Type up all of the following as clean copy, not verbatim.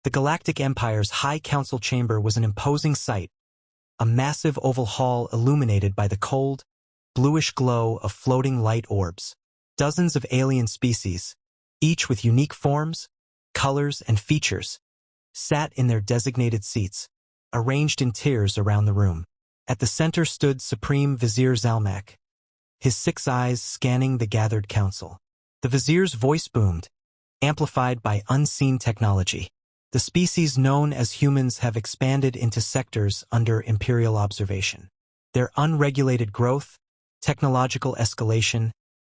The Galactic Empire's High Council chamber was an imposing sight, a massive oval hall illuminated by the cold, bluish glow of floating light orbs. Dozens of alien species, each with unique forms, colors, and features, sat in their designated seats, arranged in tiers around the room. At the center stood Supreme Vizier Zalmak, his 6 eyes scanning the gathered council. The vizier's voice boomed, amplified by unseen technology. The species known as humans have expanded into sectors under imperial observation. Their unregulated growth, technological escalation,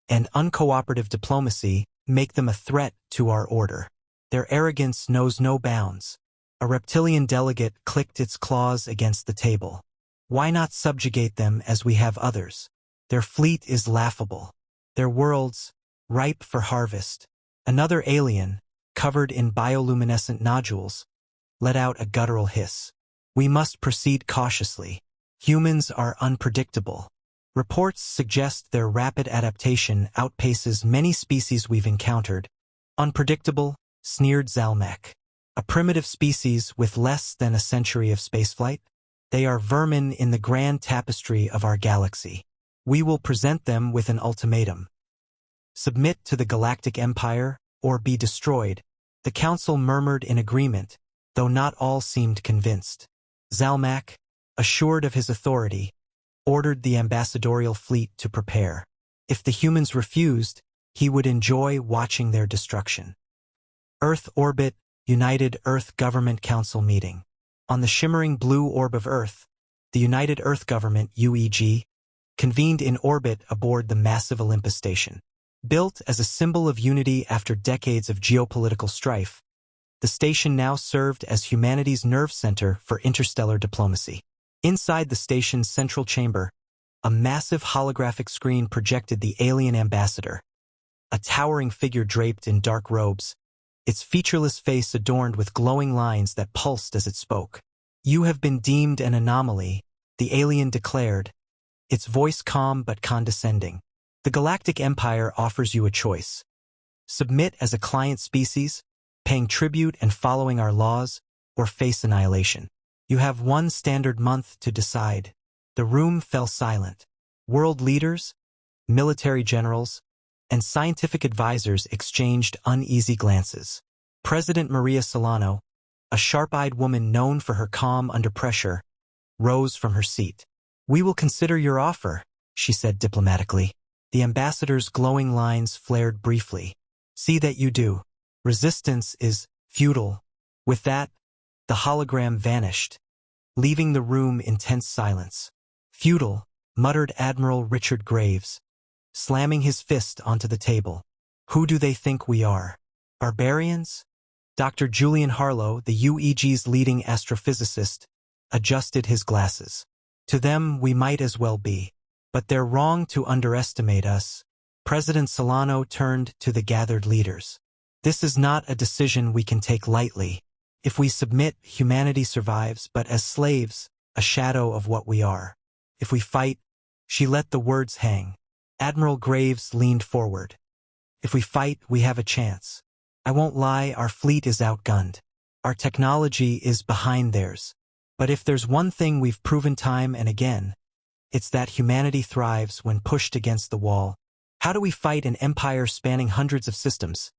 and uncooperative diplomacy make them a threat to our order. Their arrogance knows no bounds. A reptilian delegate clicked its claws against the table. Why not subjugate them as we have others? Their fleet is laughable. Their worlds, ripe for harvest. Another alien, covered in bioluminescent nodules, let out a guttural hiss. We must proceed cautiously. Humans are unpredictable. Reports suggest their rapid adaptation outpaces many species we've encountered. Unpredictable, sneered Zalmak. A primitive species with less than a century of spaceflight? They are vermin in the grand tapestry of our galaxy. We will present them with an ultimatum. Submit to the Galactic Empire, or be destroyed. The council murmured in agreement, though not all seemed convinced. Zalmak, assured of his authority, ordered the ambassadorial fleet to prepare. If the humans refused, he would enjoy watching their destruction. Earth Orbit, United Earth Government Council meeting. On the shimmering blue orb of Earth, the United Earth Government, UEG, convened in orbit aboard the massive Olympus station. Built as a symbol of unity after decades of geopolitical strife, the station now served as humanity's nerve center for interstellar diplomacy. Inside the station's central chamber, a massive holographic screen projected the alien ambassador, a towering figure draped in dark robes, its featureless face adorned with glowing lines that pulsed as it spoke. You have been deemed an anomaly, the alien declared, its voice calm but condescending. The Galactic Empire offers you a choice. Submit as a client species, paying tribute and following our laws, or face annihilation. You have 1 standard month to decide. The room fell silent. World leaders, military generals, and scientific advisors exchanged uneasy glances. President Maria Solano, a sharp-eyed woman known for her calm under pressure, rose from her seat. "We will consider your offer," she said diplomatically. The ambassador's glowing lines flared briefly. "See that you do. Resistance is futile." With that, the hologram vanished, leaving the room in tense silence. "Futile," muttered Admiral Richard Graves, slamming his fist onto the table. "Who do they think we are? Barbarians?" Dr. Julian Harlow, the UEG's leading astrophysicist, adjusted his glasses. "To them, we might as well be. But they're wrong to underestimate us." President Solano turned to the gathered leaders. "This is not a decision we can take lightly. If we submit, humanity survives, but as slaves, a shadow of what we are. If we fight," she let the words hang. Admiral Graves leaned forward. "If we fight, we have a chance. I won't lie, our fleet is outgunned. Our technology is behind theirs. But if there's one thing we've proven time and again, it's that humanity thrives when pushed against the wall." "How do we fight an empire spanning hundreds of systems?"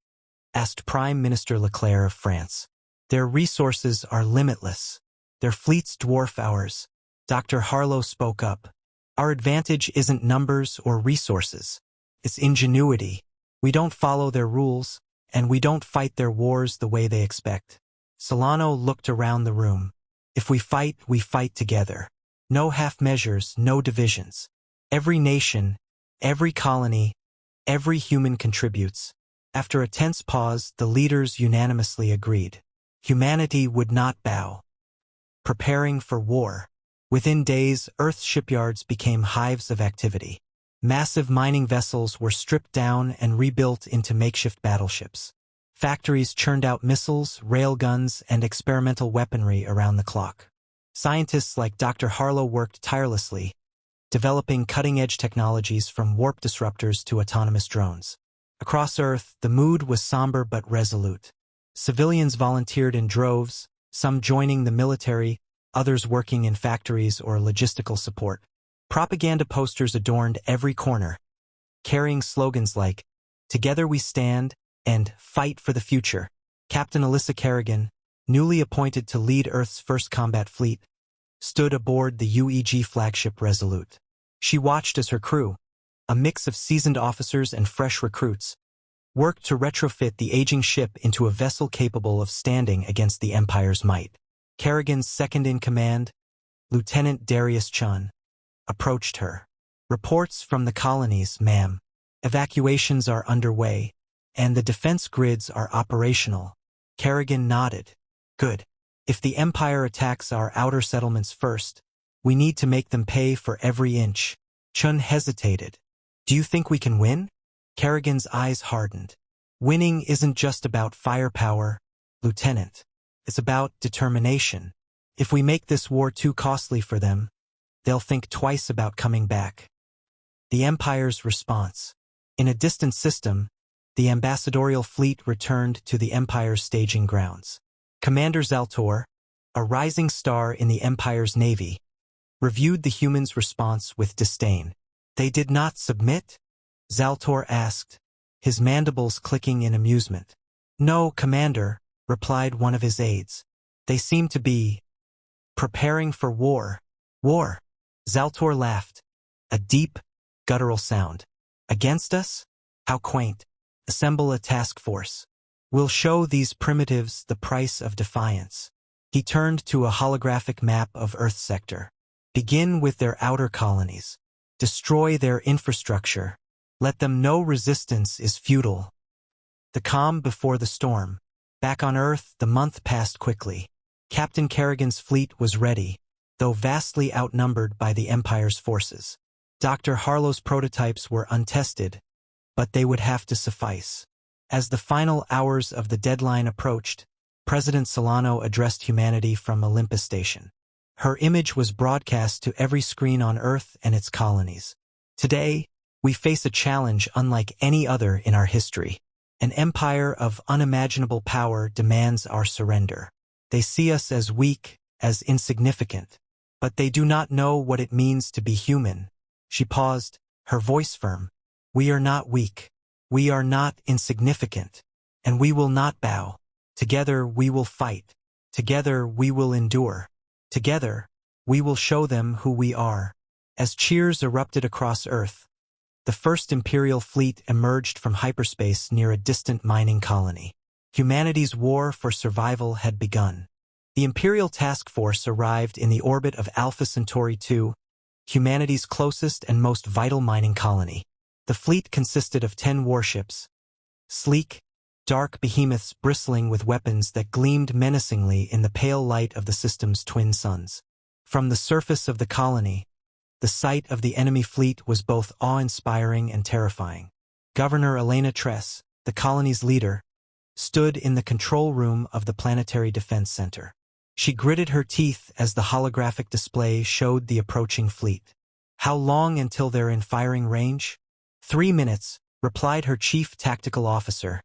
asked Prime Minister Leclerc of France. "Their resources are limitless. Their fleets dwarf ours." Dr. Harlow spoke up. "Our advantage isn't numbers or resources. It's ingenuity. We don't follow their rules, and we don't fight their wars the way they expect." Solano looked around the room. "If we fight together. No half measures, no divisions. Every nation, every colony, every human contributes." After a tense pause, the leaders unanimously agreed. Humanity would not bow. Preparing for war. Within days, Earth's shipyards became hives of activity. Massive mining vessels were stripped down and rebuilt into makeshift battleships. Factories churned out missiles, railguns, and experimental weaponry around the clock. Scientists like Dr. Harlow worked tirelessly, developing cutting-edge technologies from warp disruptors to autonomous drones. Across Earth, the mood was somber but resolute. Civilians volunteered in droves, some joining the military, others working in factories or logistical support. Propaganda posters adorned every corner, carrying slogans like, "Together we stand," and "Fight for the future." Captain Alyssa Kerrigan, newly appointed to lead Earth's first combat fleet, stood aboard the UEG flagship Resolute. She watched as her crew, a mix of seasoned officers and fresh recruits, worked to retrofit the aging ship into a vessel capable of standing against the Empire's might. Kerrigan's second-in-command, Lieutenant Darius Chun, approached her. "Reports from the colonies, ma'am. Evacuations are underway, and the defense grids are operational." Kerrigan nodded. "Good. If the Empire attacks our outer settlements first, we need to make them pay for every inch." Chun hesitated. "Do you think we can win?" Kerrigan's eyes hardened. "Winning isn't just about firepower, Lieutenant. It's about determination. If we make this war too costly for them, they'll think twice about coming back." The Empire's response. In a distant system, the ambassadorial fleet returned to the Empire's staging grounds. Commander Zaltor, a rising star in the Empire's navy, reviewed the humans' response with disdain. "They did not submit?" Zaltor asked, his mandibles clicking in amusement. "No, Commander," replied one of his aides. "They seem to be preparing for war." "War?" Zaltor laughed, a deep, guttural sound. "Against us? How quaint. Assemble a task force. We'll show these primitives the price of defiance." He turned to a holographic map of Earth sector. "Begin with their outer colonies. Destroy their infrastructure. Let them know resistance is futile." The calm before the storm. Back on Earth, the month passed quickly. Captain Kerrigan's fleet was ready, though vastly outnumbered by the Empire's forces. Dr. Harlow's prototypes were untested, but they would have to suffice. As the final hours of the deadline approached, President Solano addressed humanity from Olympus Station. Her image was broadcast to every screen on Earth and its colonies. "Today, we face a challenge unlike any other in our history. An empire of unimaginable power demands our surrender. They see us as weak, as insignificant, but they do not know what it means to be human." She paused, her voice firm. "We are not weak. We are not insignificant. And we will not bow. Together we will fight. Together we will endure. Together we will show them who we are." As cheers erupted across Earth, the first Imperial fleet emerged from hyperspace near a distant mining colony. Humanity's war for survival had begun. The Imperial Task Force arrived in the orbit of Alpha Centauri II, humanity's closest and most vital mining colony. The fleet consisted of 10 warships, sleek, dark behemoths bristling with weapons that gleamed menacingly in the pale light of the system's twin suns. From the surface of the colony, the sight of the enemy fleet was both awe-inspiring and terrifying. Governor Elena Tress, the colony's leader, stood in the control room of the Planetary Defense Center. She gritted her teeth as the holographic display showed the approaching fleet. "How long until they're in firing range?" 3 minutes, replied her chief tactical officer,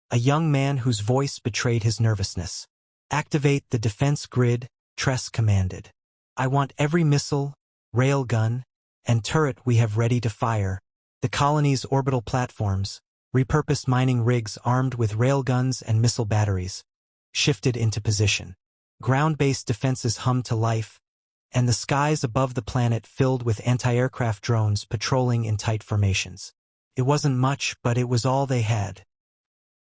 a young man whose voice betrayed his nervousness. "Activate the defense grid," Tress commanded. "I want every missile, railgun, and turret we have ready to fire." The colony's orbital platforms, repurposed mining rigs armed with railguns and missile batteries, shifted into position. Ground-based defenses hummed to life, and the skies above the planet filled with anti-aircraft drones patrolling in tight formations. It wasn't much, but it was all they had.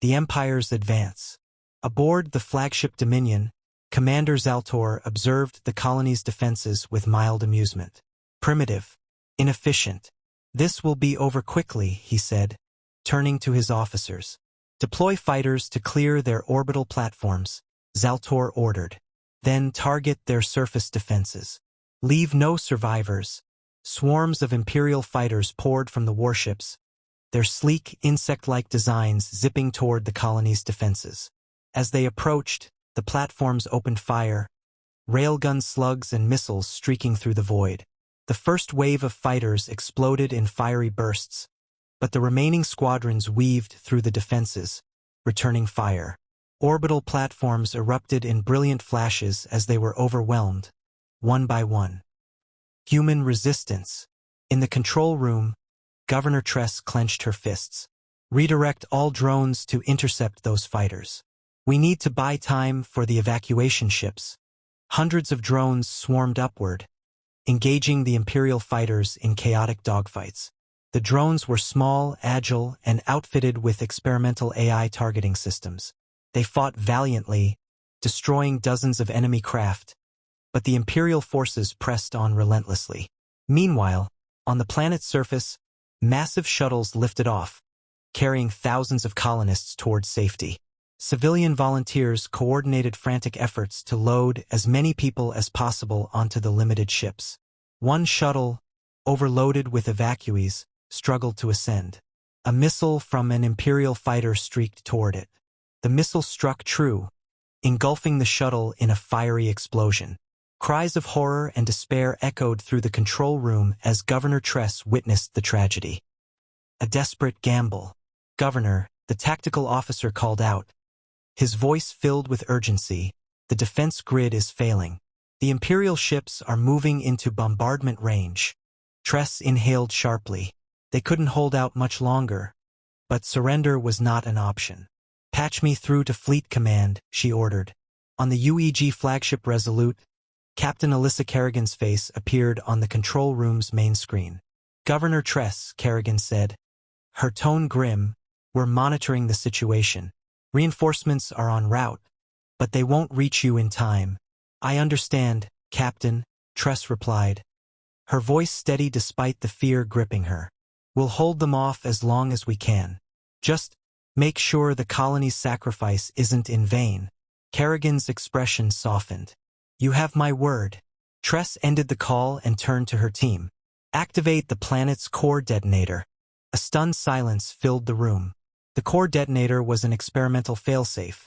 The Empire's advance. Aboard the flagship Dominion, Commander Zaltor observed the colony's defenses with mild amusement. "Primitive. Inefficient. This will be over quickly," he said, turning to his officers. "Deploy fighters to clear their orbital platforms," Zaltor ordered. "Then target their surface defenses. Leave no survivors." Swarms of Imperial fighters poured from the warships, their sleek, insect-like designs zipping toward the colony's defenses. As they approached, the platforms opened fire, railgun slugs and missiles streaking through the void. The first wave of fighters exploded in fiery bursts, but the remaining squadrons weaved through the defenses, returning fire. Orbital platforms erupted in brilliant flashes as they were overwhelmed, one by one. Human resistance. In the control room, Governor Tress clenched her fists. Redirect all drones to intercept those fighters. We need to buy time for the evacuation ships. Hundreds of drones swarmed upward, engaging the Imperial fighters in chaotic dogfights. The drones were small, agile, and outfitted with experimental AI targeting systems. They fought valiantly, destroying dozens of enemy craft, but the Imperial forces pressed on relentlessly. Meanwhile, on the planet's surface, massive shuttles lifted off, carrying thousands of colonists towards safety. Civilian volunteers coordinated frantic efforts to load as many people as possible onto the limited ships. One shuttle, overloaded with evacuees, struggled to ascend. A missile from an Imperial fighter streaked toward it. The missile struck true, engulfing the shuttle in a fiery explosion. Cries of horror and despair echoed through the control room as Governor Tress witnessed the tragedy. A desperate gamble. Governor, the tactical officer called out. His voice filled with urgency. The defense grid is failing. The Imperial ships are moving into bombardment range. Tress inhaled sharply. They couldn't hold out much longer, but surrender was not an option. Patch me through to Fleet Command, she ordered. On the UEG flagship Resolute, Captain Alyssa Kerrigan's face appeared on the control room's main screen. Governor Tress, Kerrigan said. Her tone grim. We're monitoring the situation. Reinforcements are en route, but they won't reach you in time. I understand, Captain, Tress replied. Her voice steady despite the fear gripping her. We'll hold them off as long as we can. Just make sure the colony's sacrifice isn't in vain. Kerrigan's expression softened. You have my word. Tress ended the call and turned to her team. Activate the planet's core detonator. A stunned silence filled the room. The core detonator was an experimental failsafe,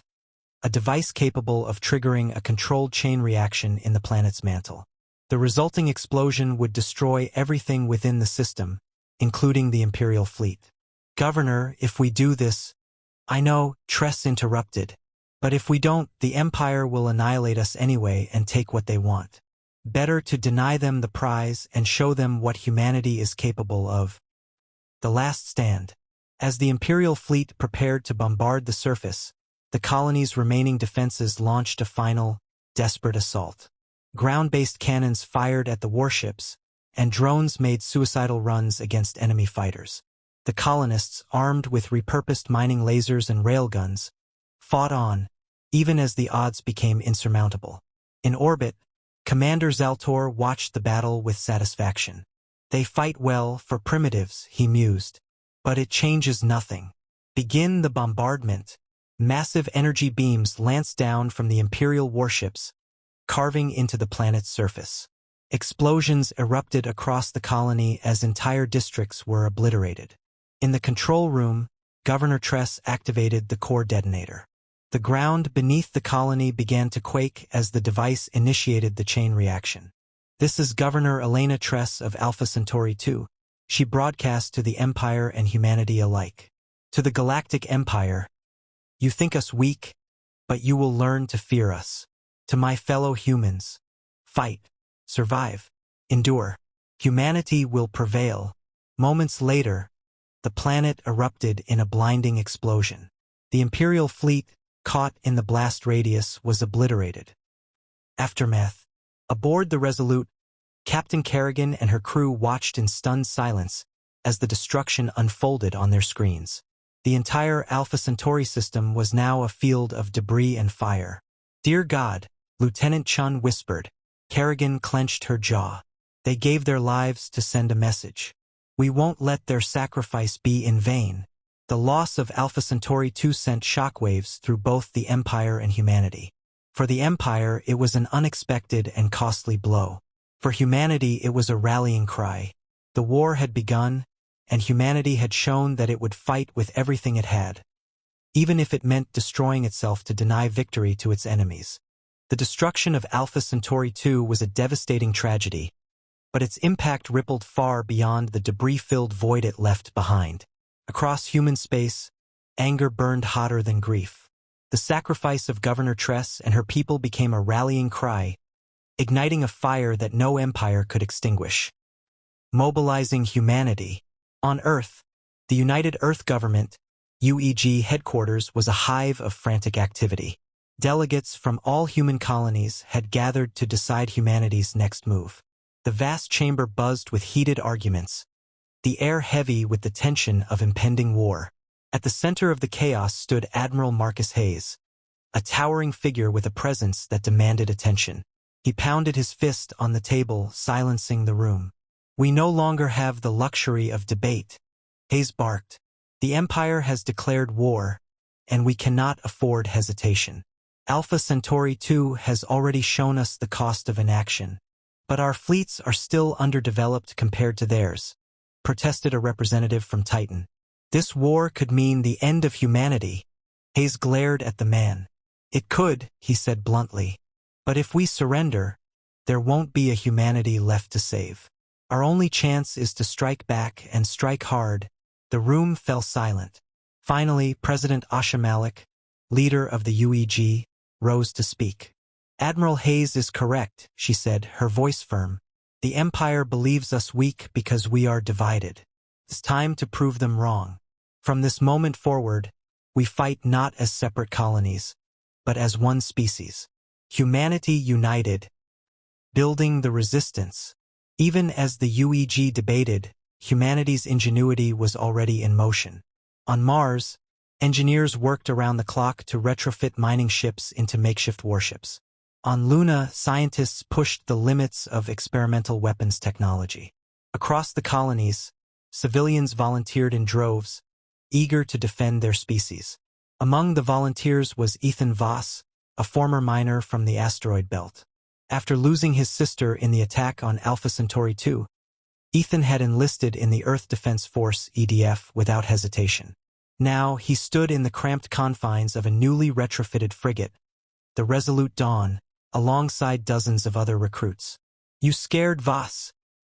a device capable of triggering a controlled chain reaction in the planet's mantle. The resulting explosion would destroy everything within the system, including the Imperial fleet. Governor, if we do this, I know, Tress interrupted, but if we don't, the Empire will annihilate us anyway and take what they want. Better to deny them the prize and show them what humanity is capable of. The last stand. As the Imperial fleet prepared to bombard the surface, the colony's remaining defenses launched a final, desperate assault. Ground-based cannons fired at the warships, and drones made suicidal runs against enemy fighters. The colonists, armed with repurposed mining lasers and railguns, fought on, even as the odds became insurmountable. In orbit, Commander Zaltor watched the battle with satisfaction. They fight well for primitives, he mused. But it changes nothing. Begin the bombardment. Massive energy beams lanced down from the Imperial warships, carving into the planet's surface. Explosions erupted across the colony as entire districts were obliterated. In the control room, Governor Tress activated the core detonator. The ground beneath the colony began to quake as the device initiated the chain reaction. This is Governor Elena Tress of Alpha Centauri II. She broadcast to the Empire and humanity alike. To the Galactic Empire, you think us weak, but you will learn to fear us. To my fellow humans, fight, survive, endure. Humanity will prevail. Moments later, the planet erupted in a blinding explosion. The Imperial fleet, caught in the blast radius, was obliterated. Aftermath. Aboard the Resolute, Captain Kerrigan and her crew watched in stunned silence as the destruction unfolded on their screens. The entire Alpha Centauri system was now a field of debris and fire. Dear God, Lieutenant Chun whispered. Kerrigan clenched her jaw. They gave their lives to send a message. We won't let their sacrifice be in vain. The loss of Alpha Centauri II sent shockwaves through both the Empire and humanity. For the Empire, it was an unexpected and costly blow. For humanity, it was a rallying cry. The war had begun, and humanity had shown that it would fight with everything it had, even if it meant destroying itself to deny victory to its enemies. The destruction of Alpha Centauri II was a devastating tragedy, but its impact rippled far beyond the debris-filled void it left behind. Across human space, anger burned hotter than grief. The sacrifice of Governor Tress and her people became a rallying cry, igniting a fire that no empire could extinguish. Mobilizing humanity. On Earth, the United Earth Government, UEG headquarters was a hive of frantic activity. Delegates from all human colonies had gathered to decide humanity's next move. The vast chamber buzzed with heated arguments, the air heavy with the tension of impending war. At the center of the chaos stood Admiral Marcus Hayes, a towering figure with a presence that demanded attention. He pounded his fist on the table, silencing the room. "We no longer have the luxury of debate," Hayes barked. "The Empire has declared war, and we cannot afford hesitation. Alpha Centauri II has already shown us the cost of inaction. But our fleets are still underdeveloped compared to theirs," protested a representative from Titan. "This war could mean the end of humanity." Hayes glared at the man. "It could," he said bluntly. "But if we surrender, there won't be a humanity left to save. Our only chance is to strike back and strike hard." The room fell silent. Finally, President Asha Malik, leader of the UEG, rose to speak. "Admiral Hayes is correct," she said, her voice firm. "The Empire believes us weak because we are divided. It's time to prove them wrong. From this moment forward, we fight not as separate colonies, but as one species. Humanity united, building the resistance." Even as the UEG debated, humanity's ingenuity was already in motion. On Mars, engineers worked around the clock to retrofit mining ships into makeshift warships. On Luna, scientists pushed the limits of experimental weapons technology. Across the colonies, civilians volunteered in droves, eager to defend their species. Among the volunteers was Ethan Voss, a former miner from the asteroid belt. After losing his sister in the attack on Alpha Centauri II, Ethan had enlisted in the Earth Defense Force (EDF) without hesitation. Now he stood in the cramped confines of a newly retrofitted frigate, the Resolute Dawn, alongside dozens of other recruits. "You scared, Voss?"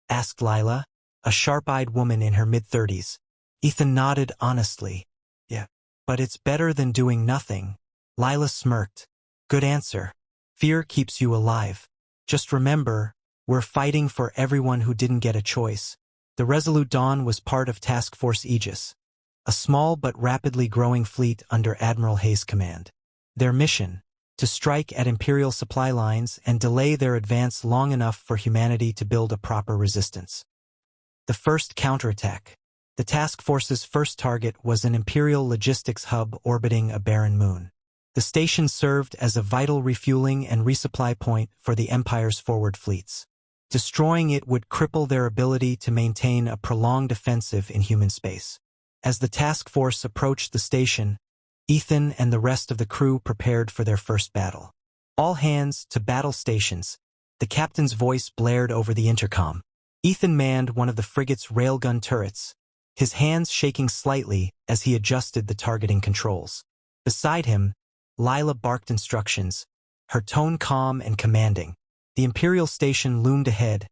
asked Lila, a sharp-eyed woman in her mid-30s. Ethan nodded honestly. "Yeah, but it's better than doing nothing." Lila smirked. "Good answer. Fear keeps you alive. Just remember, we're fighting for everyone who didn't get a choice." The Resolute Dawn was part of Task Force Aegis, a small but rapidly growing fleet under Admiral Hayes' command. Their mission: to strike at Imperial supply lines and delay their advance long enough for humanity to build a proper resistance. The first counterattack. The task force's first target was an Imperial logistics hub orbiting a barren moon. The station served as a vital refueling and resupply point for the Empire's forward fleets. Destroying it would cripple their ability to maintain a prolonged offensive in human space. As the task force approached the station, Ethan and the rest of the crew prepared for their first battle. "All hands to battle stations," the captain's voice blared over the intercom. Ethan manned one of the frigate's railgun turrets, his hands shaking slightly as he adjusted the targeting controls. Beside him, Lila barked instructions, her tone calm and commanding. The Imperial station loomed ahead,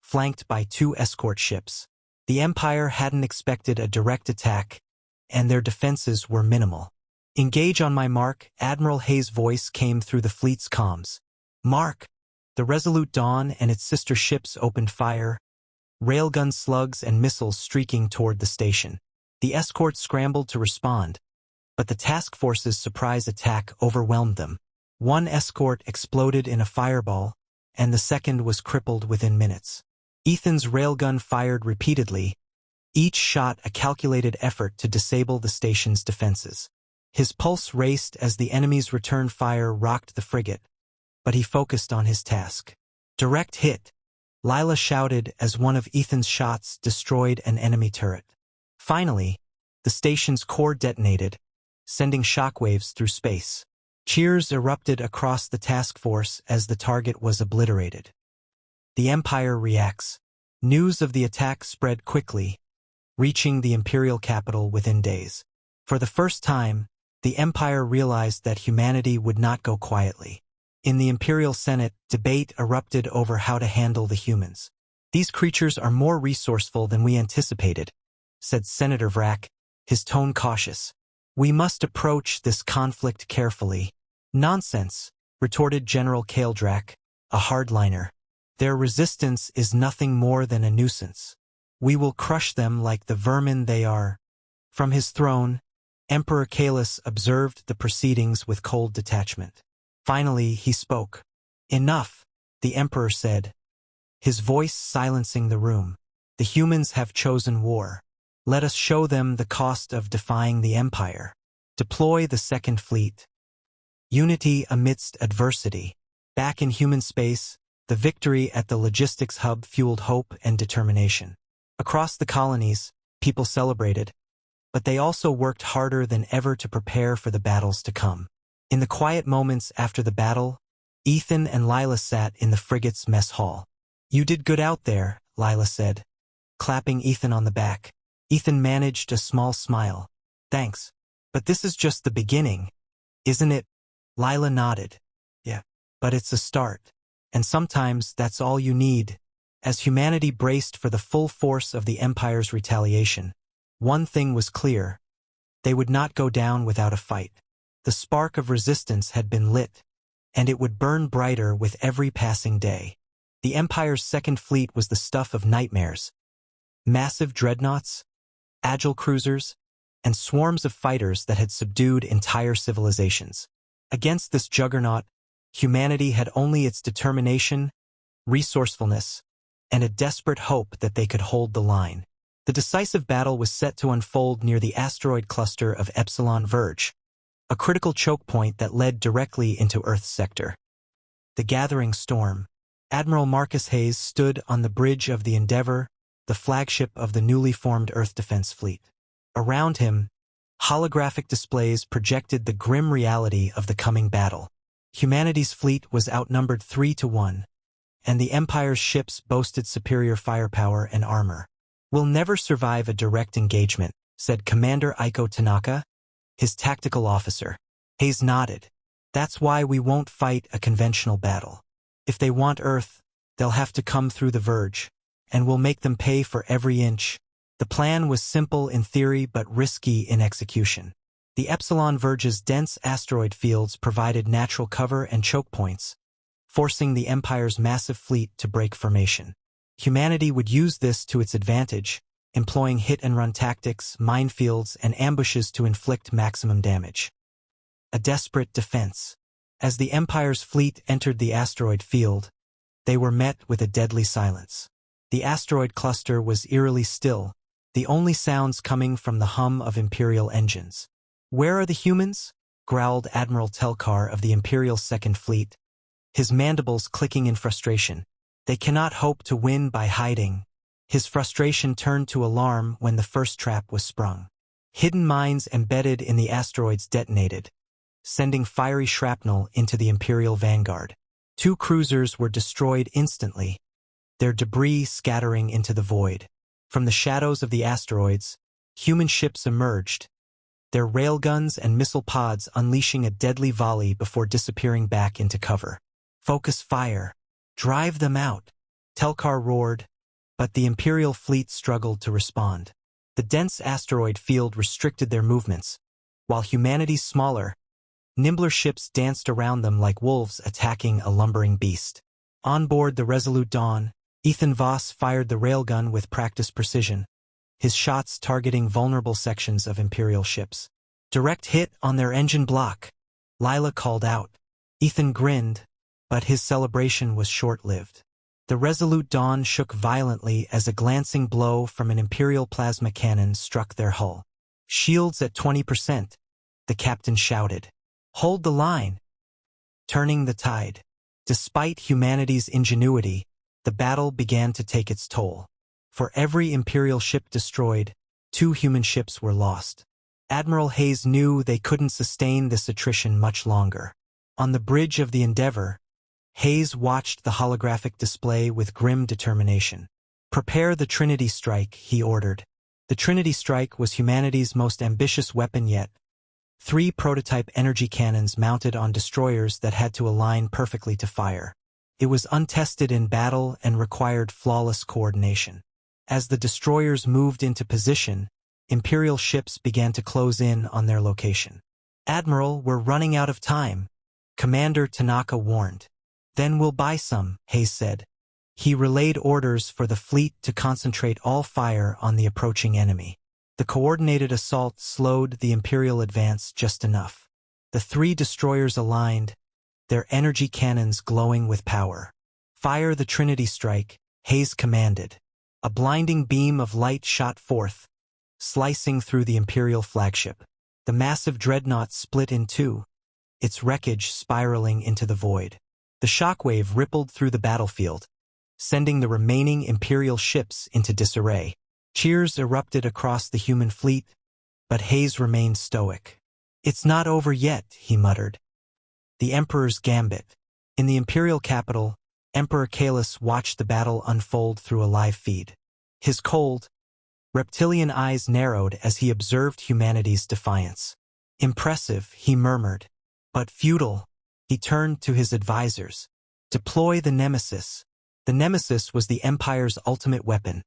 flanked by 2 escort ships. The Empire hadn't expected a direct attack, and their defenses were minimal. "Engage on my mark," Admiral Hayes' voice came through the fleet's comms. "Mark!" The Resolute Dawn and its sister ships opened fire, railgun slugs and missiles streaking toward the station. The escort scrambled to respond, but the task force's surprise attack overwhelmed them. One escort exploded in a fireball, and the second was crippled within minutes. Ethan's railgun fired repeatedly, each shot a calculated effort to disable the station's defenses. His pulse raced as the enemy's return fire rocked the frigate, but he focused on his task. "Direct hit," Lila shouted as one of Ethan's shots destroyed an enemy turret. Finally, the station's core detonated, sending shockwaves through space. Cheers erupted across the task force as the target was obliterated. The Empire reacts. News of the attack spread quickly, reaching the Imperial capital within days. For the first time, the Empire realized that humanity would not go quietly. In the Imperial Senate, debate erupted over how to handle the humans. "These creatures are more resourceful than we anticipated," said Senator Vrack, his tone cautious. We must approach this conflict carefully. Nonsense, retorted General Kaeldrak, a hardliner. Their resistance is nothing more than a nuisance. We will crush them like the vermin they are. From his throne, Emperor Kaelus observed the proceedings with cold detachment. Finally, he spoke. Enough, the Emperor said, his voice silencing the room. The humans have chosen war. Let us show them the cost of defying the Empire. Deploy the Second Fleet. Unity amidst adversity. Back in human space, the victory at the logistics hub fueled hope and determination. Across the colonies, people celebrated, but they also worked harder than ever to prepare for the battles to come. In the quiet moments after the battle, Ethan and Lila sat in the frigate's mess hall. You did good out there, Lila said, clapping Ethan on the back. Ethan managed a small smile. Thanks. But this is just the beginning, isn't it? Lila nodded. Yeah, but it's a start. And sometimes that's all you need. As humanity braced for the full force of the Empire's retaliation, one thing was clear. They would not go down without a fight. The spark of resistance had been lit, and it would burn brighter with every passing day. The Empire's Second Fleet was the stuff of nightmares. Massive dreadnoughts, agile cruisers, and swarms of fighters that had subdued entire civilizations. Against this juggernaut, humanity had only its determination, resourcefulness, and a desperate hope that they could hold the line. The decisive battle was set to unfold near the asteroid cluster of Epsilon Verge, a critical choke point that led directly into Earth's sector. The gathering storm. Admiral Marcus Hayes stood on the bridge of the Endeavour, the flagship of the newly formed Earth Defense Fleet. Around him, holographic displays projected the grim reality of the coming battle. Humanity's fleet was outnumbered 3-1, and the Empire's ships boasted superior firepower and armor. We'll never survive a direct engagement, said Commander Aiko Tanaka, his tactical officer. Hayes nodded. That's why we won't fight a conventional battle. If they want Earth, they'll have to come through the Verge, and we'll make them pay for every inch. The plan was simple in theory but risky in execution. The Epsilon Verge's dense asteroid fields provided natural cover and choke points, forcing the Empire's massive fleet to break formation. Humanity would use this to its advantage, employing hit-and-run tactics, minefields, and ambushes to inflict maximum damage. A desperate defense. As the Empire's fleet entered the asteroid field, they were met with a deadly silence. The asteroid cluster was eerily still, the only sounds coming from the hum of Imperial engines. Where are the humans? Growled Admiral Telkar of the Imperial Second Fleet, his mandibles clicking in frustration. They cannot hope to win by hiding. His frustration turned to alarm when the first trap was sprung. Hidden mines embedded in the asteroids detonated, sending fiery shrapnel into the Imperial vanguard. 2 cruisers were destroyed instantly, their debris scattering into the void. From the shadows of the asteroids, human ships emerged, their railguns and missile pods unleashing a deadly volley before disappearing back into cover. Focus fire. Drive them out, Telkar roared, but the Imperial fleet struggled to respond. The dense asteroid field restricted their movements, while humanity's smaller, nimbler ships danced around them like wolves attacking a lumbering beast. On board the Resolute Dawn, Ethan Voss fired the railgun with practiced precision, his shots targeting vulnerable sections of Imperial ships. Direct hit on their engine block, Lila called out. Ethan grinned, but his celebration was short-lived. The Resolute Dawn shook violently as a glancing blow from an Imperial plasma cannon struck their hull. Shields at 20%, the captain shouted. Hold the line. Turning the tide. Despite humanity's ingenuity, the battle began to take its toll. For every Imperial ship destroyed, 2 human ships were lost. Admiral Hayes knew they couldn't sustain this attrition much longer. On the bridge of the Endeavour, Hayes watched the holographic display with grim determination. Prepare the Trinity Strike, he ordered. The Trinity Strike was humanity's most ambitious weapon yet. 3 prototype energy cannons mounted on destroyers that had to align perfectly to fire. It was untested in battle and required flawless coordination. As the destroyers moved into position, Imperial ships began to close in on their location. "Admiral, we're running out of time," Commander Tanaka warned. "Then we'll buy some," Hayes said. He relayed orders for the fleet to concentrate all fire on the approaching enemy. The coordinated assault slowed the Imperial advance just enough. The 3 destroyers aligned, their energy cannons glowing with power. "Fire the Trinity strike," Hayes commanded. A blinding beam of light shot forth, slicing through the Imperial flagship. The massive dreadnought split in 2, its wreckage spiraling into the void. The shockwave rippled through the battlefield, sending the remaining Imperial ships into disarray. Cheers erupted across the human fleet, but Hayes remained stoic. "It's not over yet," he muttered. The Emperor's Gambit. In the Imperial capital, Emperor Kalis watched the battle unfold through a live feed. His cold, reptilian eyes narrowed as he observed humanity's defiance. "Impressive," he murmured, "but futile." He turned to his advisors. "Deploy the Nemesis." The Nemesis was the Empire's ultimate weapon,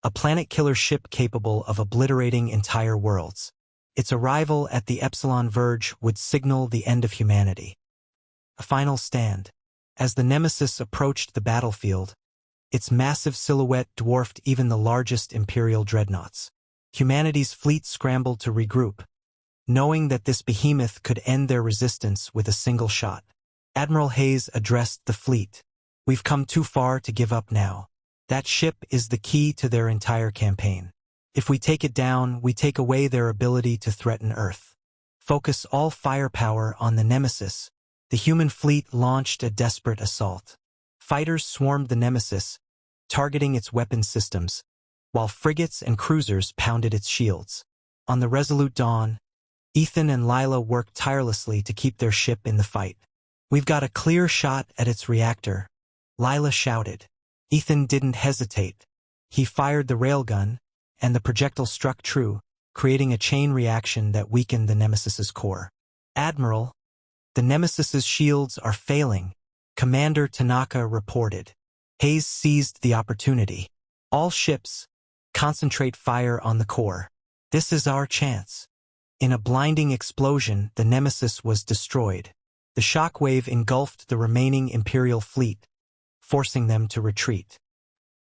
a planet-killer ship capable of obliterating entire worlds. Its arrival at the Epsilon Verge would signal the end of humanity. A final stand. As the Nemesis approached the battlefield, its massive silhouette dwarfed even the largest Imperial dreadnoughts. Humanity's fleet scrambled to regroup, knowing that this behemoth could end their resistance with a single shot. Admiral Hayes addressed the fleet. "We've come too far to give up now. That ship is the key to their entire campaign. If we take it down, we take away their ability to threaten Earth. Focus all firepower on the Nemesis." The human fleet launched a desperate assault. Fighters swarmed the Nemesis, targeting its weapon systems, while frigates and cruisers pounded its shields. On the resolute dawn, Ethan and Lila worked tirelessly to keep their ship in the fight. "We've got a clear shot at its reactor," Lila shouted. Ethan didn't hesitate. He fired the railgun, and the projectile struck true, creating a chain reaction that weakened the Nemesis's core. "Admiral, the Nemesis's shields are failing," Commander Tanaka reported. Hayes seized the opportunity. "All ships, concentrate fire on the core. This is our chance." In a blinding explosion, the Nemesis was destroyed. The shockwave engulfed the remaining Imperial fleet, forcing them to retreat.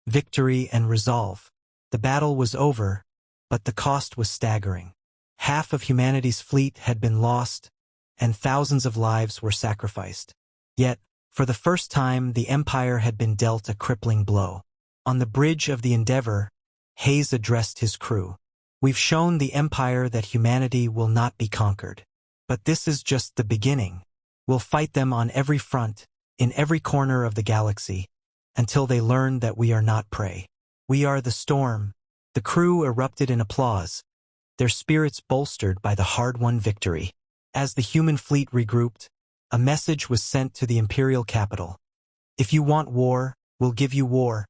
Victory and resolve. The battle was over, but the cost was staggering. Half of humanity's fleet had been lost, and thousands of lives were sacrificed. Yet, for the first time, the Empire had been dealt a crippling blow. On the bridge of the Endeavor, Hayes addressed his crew. "We've shown the Empire that humanity will not be conquered. But this is just the beginning. We'll fight them on every front, in every corner of the galaxy, until they learn that we are not prey. We are the storm." The crew erupted in applause, their spirits bolstered by the hard-won victory. As the human fleet regrouped, a message was sent to the Imperial capital. "If you want war, we'll give you war.